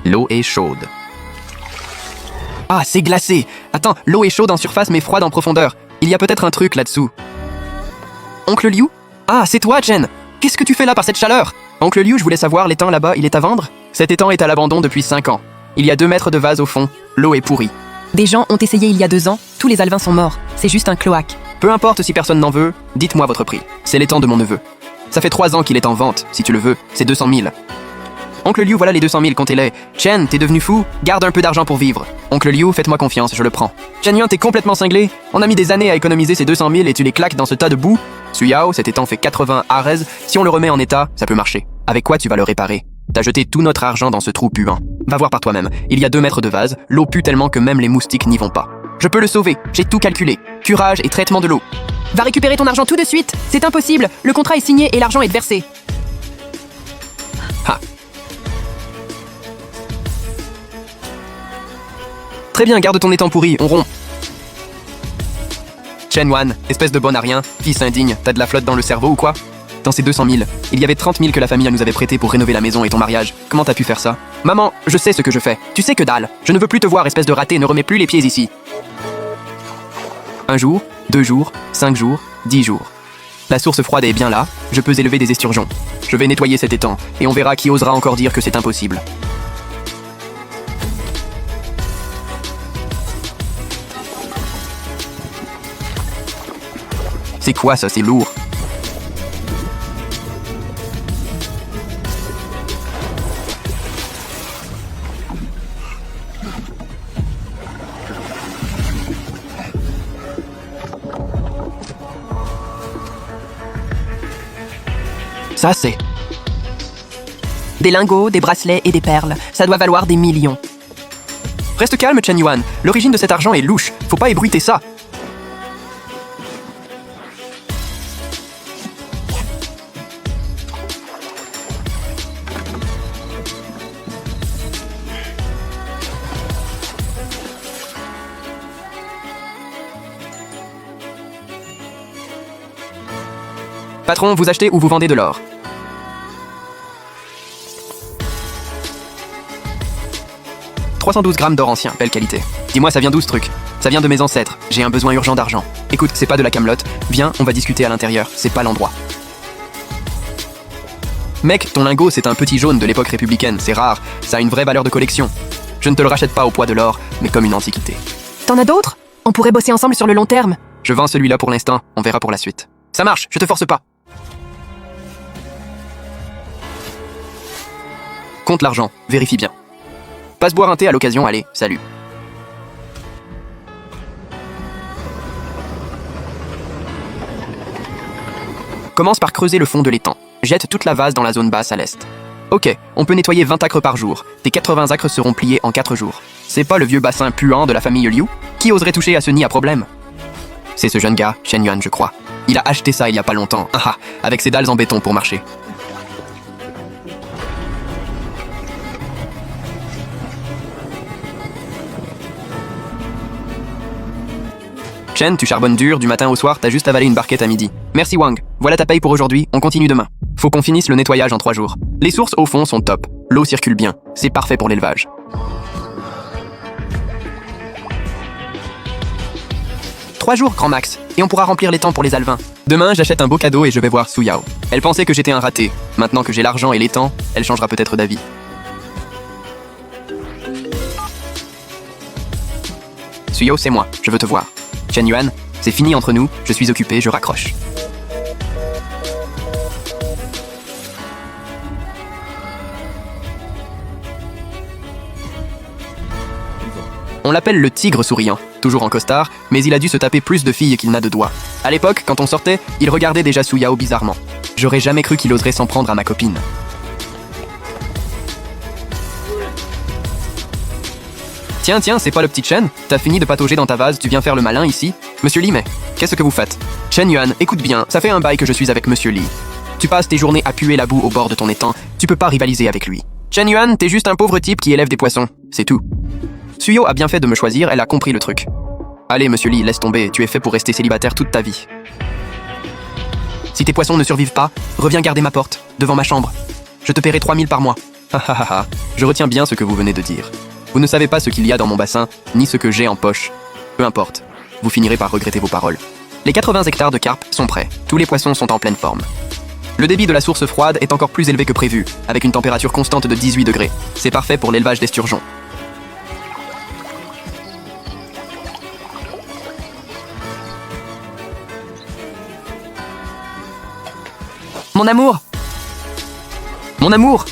L'eau est chaude. Ah, c'est glacé. Attends, l'eau est chaude en surface mais froide en profondeur. Il y a peut-être un truc là-dessous. Oncle Liu? Ah, c'est toi, Jen. Qu'est-ce que tu fais là par cette chaleur? Oncle Liu, je voulais savoir, l'étang là-bas, il est à vendre? Cet étang est à l'abandon depuis 5 ans. Il y a 2 mètres de vase au fond. L'eau est pourrie. Des gens ont essayé il y a 2 ans. Tous les alevins sont morts. C'est juste un cloaque. Peu importe si personne n'en veut, dites-moi votre prix. C'est l'étang de mon neveu. Ça fait 3 ans qu'il est en vente. Si tu le veux, c'est 200 000. Oncle Liu, voilà les 200 000, comptez-les. Chen, t'es devenu fou? Garde un peu d'argent pour vivre. Oncle Liu, faites-moi confiance, je le prends. Chen Yuan, t'es complètement cinglé. On a mis des années à économiser ces 200 000 et tu les claques dans ce tas de boue. Suyao, cet étang fait 80 arez. Si on le remet en état, ça peut marcher. Avec quoi tu vas le réparer? T'as jeté tout notre argent dans ce trou puant. Va voir par toi-même. Il y a 2 mètres de vase. L'eau pue tellement que même les moustiques n'y vont pas. Je peux le sauver. J'ai tout calculé. Curage et traitement de l'eau. Va récupérer ton argent tout de suite. C'est impossible. Le contrat est signé et l'argent est versé. Ha. Très bien, garde ton étang pourri, on rompt. Chen Wan, espèce de bon à rien, fils indigne, t'as de la flotte dans le cerveau ou quoi? Dans ces 200 000, il y avait 30 000 que la famille nous avait prêté pour rénover la maison et ton mariage. Comment t'as pu faire ça? Maman, je sais ce que je fais. Tu sais que dalle. Je ne veux plus te voir, espèce de raté, ne remets plus les pieds ici. 1 jour, 2 jours, 5 jours, 10 jours. La source froide est bien là, je peux élever des esturgeons. Je vais nettoyer cet étang, et on verra qui osera encore dire que c'est impossible. C'est quoi ça, c'est lourd. Ça, c'est... Des lingots, des bracelets et des perles. Ça doit valoir des millions. Reste calme, Chen Yuan. L'origine de cet argent est louche. Faut pas ébruiter ça. Patron, vous achetez ou vous vendez de l'or? « 312 grammes d'or ancien, belle qualité. Dis-moi, ça vient d'où ce truc? Ça vient de mes ancêtres. J'ai un besoin urgent d'argent. Écoute, c'est pas de la camelote. Viens, on va discuter à l'intérieur. C'est pas l'endroit. Mec, ton lingot, c'est un petit jaune de l'époque républicaine. C'est rare. Ça a une vraie valeur de collection. Je ne te le rachète pas au poids de l'or, mais comme une antiquité. T'en as d'autres? On pourrait bosser ensemble sur le long terme. Je vends celui-là pour l'instant. On verra pour la suite. Ça marche, je te force pas. Compte l'argent, vérifie bien. Passe boire un thé à l'occasion, allez, salut. Commence par creuser le fond de l'étang. Jette toute la vase dans la zone basse à l'est. Ok, on peut nettoyer 20 acres par jour. Tes 80 acres seront pliés en 4 jours. C'est pas le vieux bassin puant de la famille Liu? Qui oserait toucher à ce nid à problème? C'est ce jeune gars, Chen Yuan, je crois. Il a acheté ça il y a pas longtemps, avec ses dalles en béton pour marcher. Chen, tu charbonnes dur, du matin au soir, t'as juste avalé une barquette à midi. Merci Wang, voilà ta paye pour aujourd'hui, on continue demain. Faut qu'on finisse le nettoyage en 3 jours. Les sources au fond sont top, l'eau circule bien, c'est parfait pour l'élevage. « 3 jours, grand max, et on pourra remplir l'étang pour les alevins. Demain, j'achète un beau cadeau et je vais voir Suyao. Elle pensait que j'étais un raté. Maintenant que j'ai l'argent et l'étang, elle changera peut-être d'avis. Suyao, c'est moi, je veux te voir. Chen Yuan, c'est fini entre nous, je suis occupé, je raccroche. On l'appelle le tigre souriant, toujours en costard, mais il a dû se taper plus de filles qu'il n'a de doigts. À l'époque, quand on sortait, il regardait déjà Suyao bizarrement. J'aurais jamais cru qu'il oserait s'en prendre à ma copine. Tiens, c'est pas le petit Chen? T'as fini de patauger dans ta vase, tu viens faire le malin ici? Monsieur Li, mais qu'est-ce que vous faites? Chen Yuan, écoute bien, ça fait un bail que je suis avec Monsieur Li. Tu passes tes journées à puer la boue au bord de ton étang, tu peux pas rivaliser avec lui. Chen Yuan, t'es juste un pauvre type qui élève des poissons, c'est tout. Suyao a bien fait de me choisir, elle a compris le truc. Allez, Monsieur Li, laisse tomber, tu es fait pour rester célibataire toute ta vie. Si tes poissons ne survivent pas, reviens garder ma porte, devant ma chambre. Je te paierai 3 000 par mois. Ha ha ha ha, je retiens bien ce que vous venez de dire. Vous ne savez pas ce qu'il y a dans mon bassin, ni ce que j'ai en poche. Peu importe, vous finirez par regretter vos paroles. Les 80 hectares de carpe sont prêts, tous les poissons sont en pleine forme. Le débit de la source froide est encore plus élevé que prévu, avec une température constante de 18 degrés. C'est parfait pour l'élevage d'esturgeons. Mon amour! Mon amour!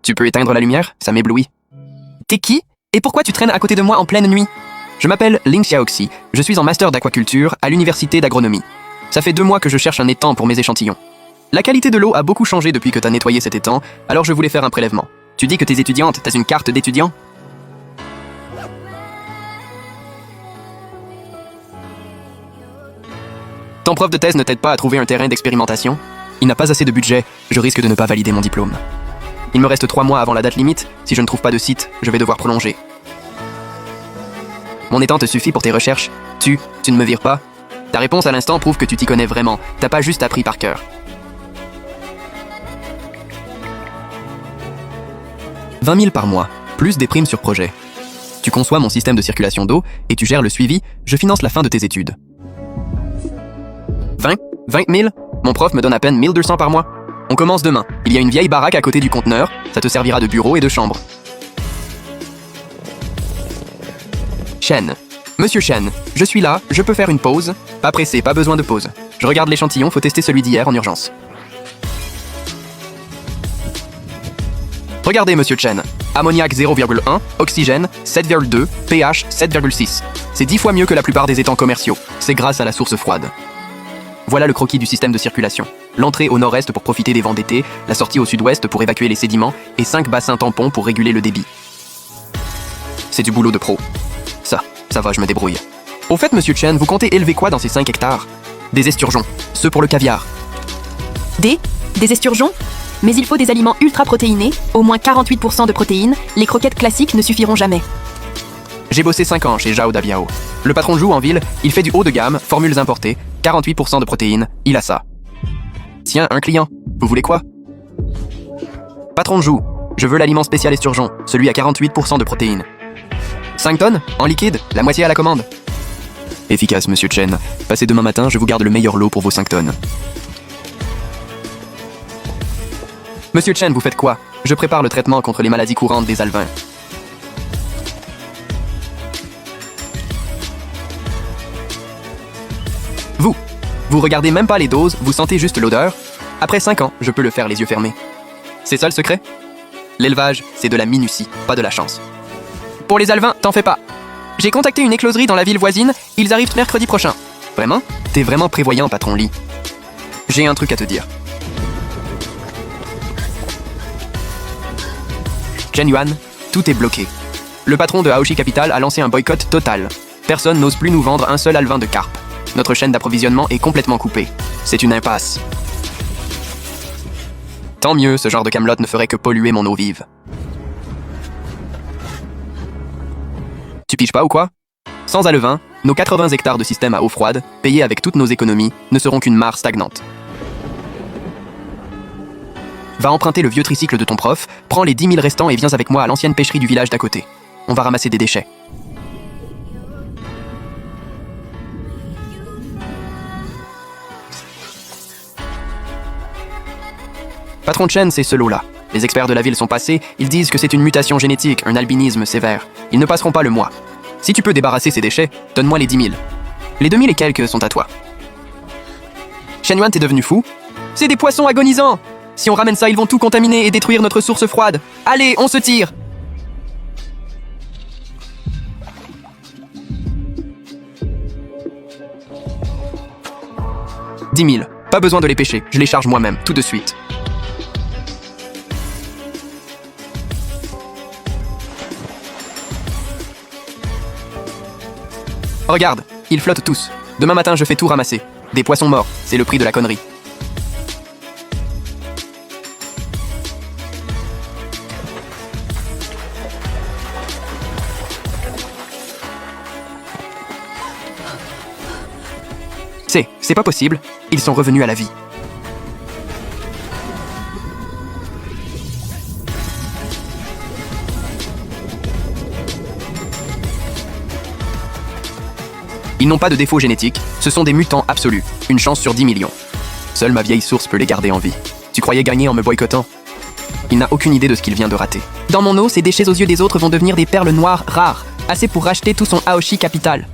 Tu peux éteindre la lumière? Ça m'éblouit. T'es qui? Et pourquoi tu traînes à côté de moi en pleine nuit? Je m'appelle Ling Xiaoxi, je suis en master d'aquaculture à l'université d'agronomie. Ça fait 2 mois que je cherche un étang pour mes échantillons. La qualité de l'eau a beaucoup changé depuis que t'as nettoyé cet étang, alors je voulais faire un prélèvement. Tu dis que t'es étudiante, t'as une carte d'étudiant? Ton prof de thèse ne t'aide pas à trouver un terrain d'expérimentation? Il n'a pas assez de budget, je risque de ne pas valider mon diplôme. Il me reste 3 mois avant la date limite, si je ne trouve pas de site, je vais devoir prolonger. Mon étang te suffit pour tes recherches? Tu ne me vires pas? Ta réponse à l'instant prouve que tu t'y connais vraiment, t'as pas juste appris par cœur. 20 000 par mois, plus des primes sur projet. Tu conçois mon système de circulation d'eau et tu gères le suivi, je finance la fin de tes études. 20 000? Mon prof me donne à peine 1200 par mois. On commence demain. Il y a une vieille baraque à côté du conteneur, ça te servira de bureau et de chambre. Chen. Monsieur Chen, je suis là, je peux faire une pause. Pas pressé, pas besoin de pause. Je regarde l'échantillon, faut tester celui d'hier en urgence. Regardez, monsieur Chen. Ammoniac 0,1, oxygène 7,2, pH 7,6. C'est 10 fois mieux que la plupart des étangs commerciaux. C'est grâce à la source froide. Voilà le croquis du système de circulation. L'entrée au nord-est pour profiter des vents d'été, la sortie au sud-ouest pour évacuer les sédiments et 5 bassins tampons pour réguler le débit. C'est du boulot de pro. Ça va, je me débrouille. Au fait, monsieur Chen, vous comptez élever quoi dans ces 5 hectares? Des esturgeons, ceux pour le caviar. Des esturgeons? Mais il faut des aliments ultra-protéinés, au moins 48% de protéines, les croquettes classiques ne suffiront jamais. J'ai bossé 5 ans chez Zhao Dabiao. Le patron joue en ville, il fait du haut de gamme, formules importées, 48% de protéines, il a ça. Tiens, un client, vous voulez quoi? Patron joue, je veux l'aliment spécial esturgeon, celui à 48% de protéines. 5 tonnes? En liquide? La moitié à la commande? Efficace, monsieur Chen. Passez demain matin, je vous garde le meilleur lot pour vos 5 tonnes. Monsieur Chen, vous faites quoi? Je prépare le traitement contre les maladies courantes des alevins. Vous regardez même pas les doses, vous sentez juste l'odeur. Après 5 ans, je peux le faire les yeux fermés. C'est ça le secret? L'élevage, c'est de la minutie, pas de la chance. Pour les alevins, t'en fais pas. J'ai contacté une écloserie dans la ville voisine, ils arrivent mercredi prochain. Vraiment? T'es vraiment prévoyant, patron Lee. J'ai un truc à te dire. Chen Yuan, tout est bloqué. Le patron de Aoshi Capital a lancé un boycott total. Personne n'ose plus nous vendre un seul alevin de carpe. Notre chaîne d'approvisionnement est complètement coupée. C'est une impasse. Tant mieux, ce genre de camelote ne ferait que polluer mon eau vive. Tu piges pas ou quoi? Sans alevin, nos 80 hectares de système à eau froide, payés avec toutes nos économies, ne seront qu'une mare stagnante. Va emprunter le vieux tricycle de ton prof, prends les 10 000 restants et viens avec moi à l'ancienne pêcherie du village d'à côté. On va ramasser des déchets. Patron Chen, c'est ce lot-là. Les experts de la ville sont passés, ils disent que c'est une mutation génétique, un albinisme sévère. Ils ne passeront pas le mois. Si tu peux débarrasser ces déchets, donne-moi les 10 000. Les 2 000 et quelques sont à toi. Shen Yuan, t'es devenu fou? C'est des poissons agonisants! Si on ramène ça, ils vont tout contaminer et détruire notre source froide. Allez, on se tire! « 10 000. Pas besoin de les pêcher, je les charge moi-même, tout de suite. » Regarde, ils flottent tous. Demain matin, je fais tout ramasser. Des poissons morts, c'est le prix de la connerie. C'est pas possible. Ils sont revenus à la vie. Ils n'ont pas de défaut génétique, ce sont des mutants absolus. Une chance sur 10 millions. Seule ma vieille source peut les garder en vie. Tu croyais gagner en me boycottant? Il n'a aucune idée de ce qu'il vient de rater. Dans mon eau, ces déchets aux yeux des autres vont devenir des perles noires rares, assez pour racheter tout son Aoshi capital.